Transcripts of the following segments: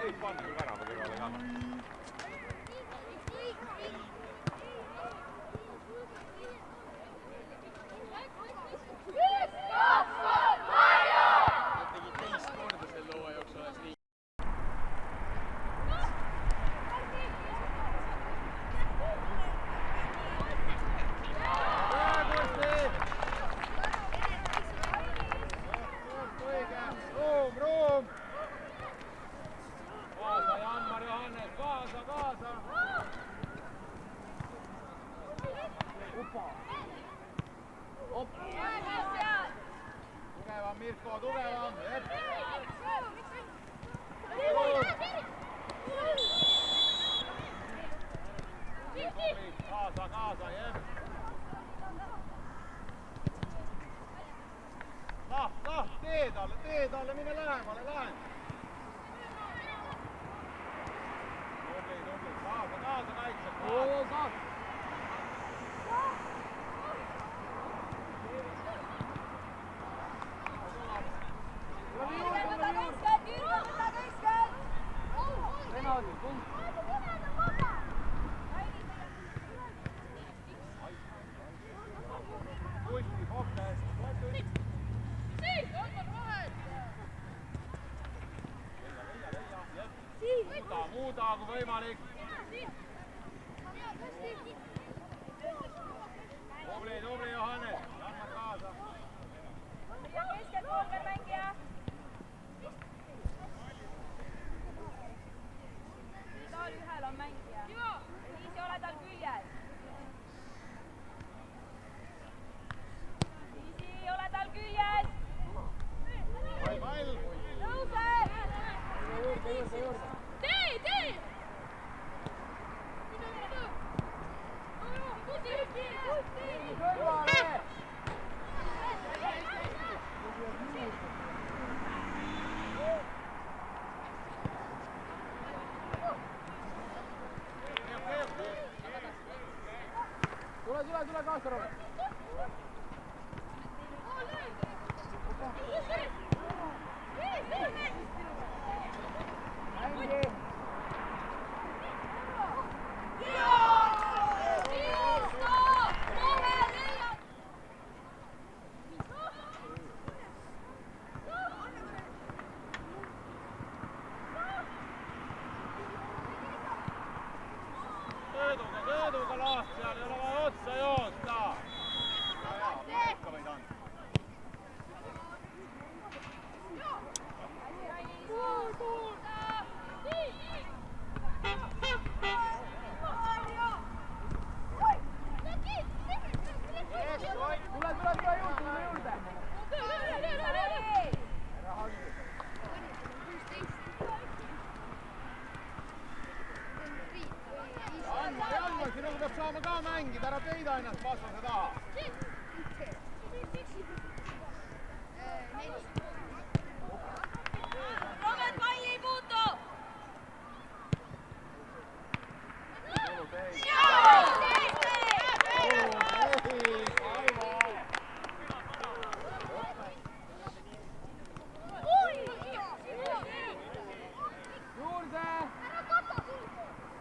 võib panna küll värava kõrvale ka. Tugevam Mirko, tugevam! Kaasa, jep! Tee talle, mine lähemale, lähen! Tubli, kaasa kaitseb! Muuda kui võimalik. Tubli Johannes, Janmar kaasa. Keskel Volker mängija. Taal ühel on mängija. Liisi ole tal küljes. Liisi ole tal küljes. Pall. Tõuse! Tee! Tule kaasa, Robert! Sööduga laht seal, ei ole vaja otsa joosta. Ikka võid anda. Tule juurde! Janmar, sinuga peab saama ka mängida, ära peida ennast vastase taha. Robert palli ei puutu!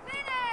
Mine!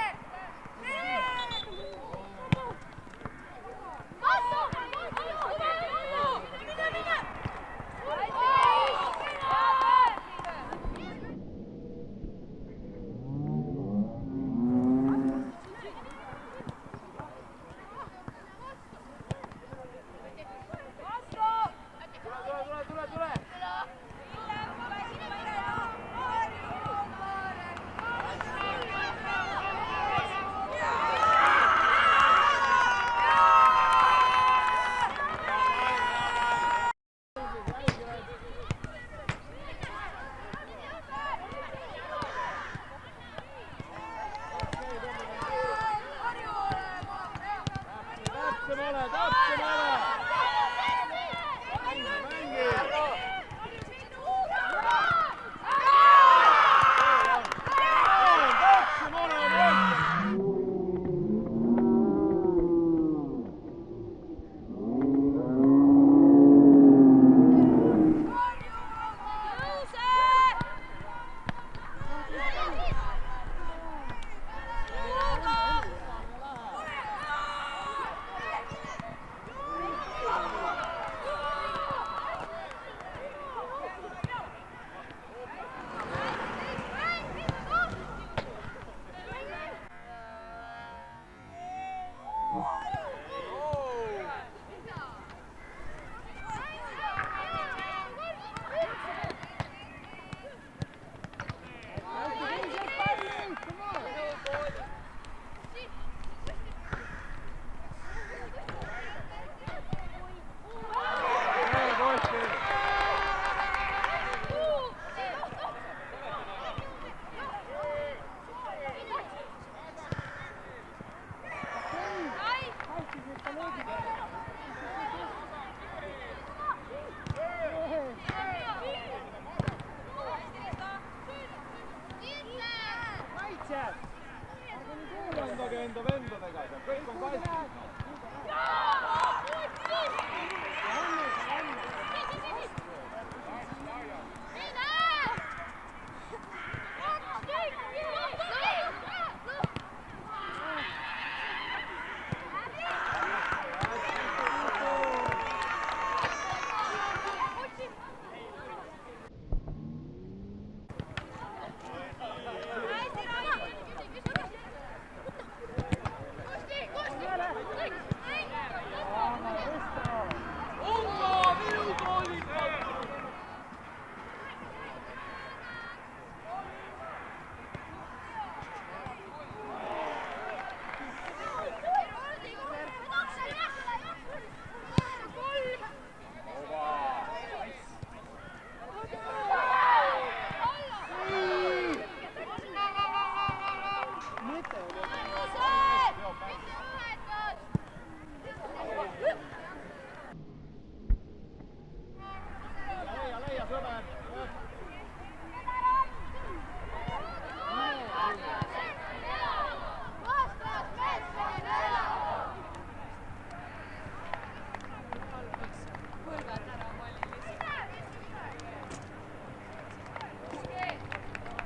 enda vendadega seal, kõik on kastis.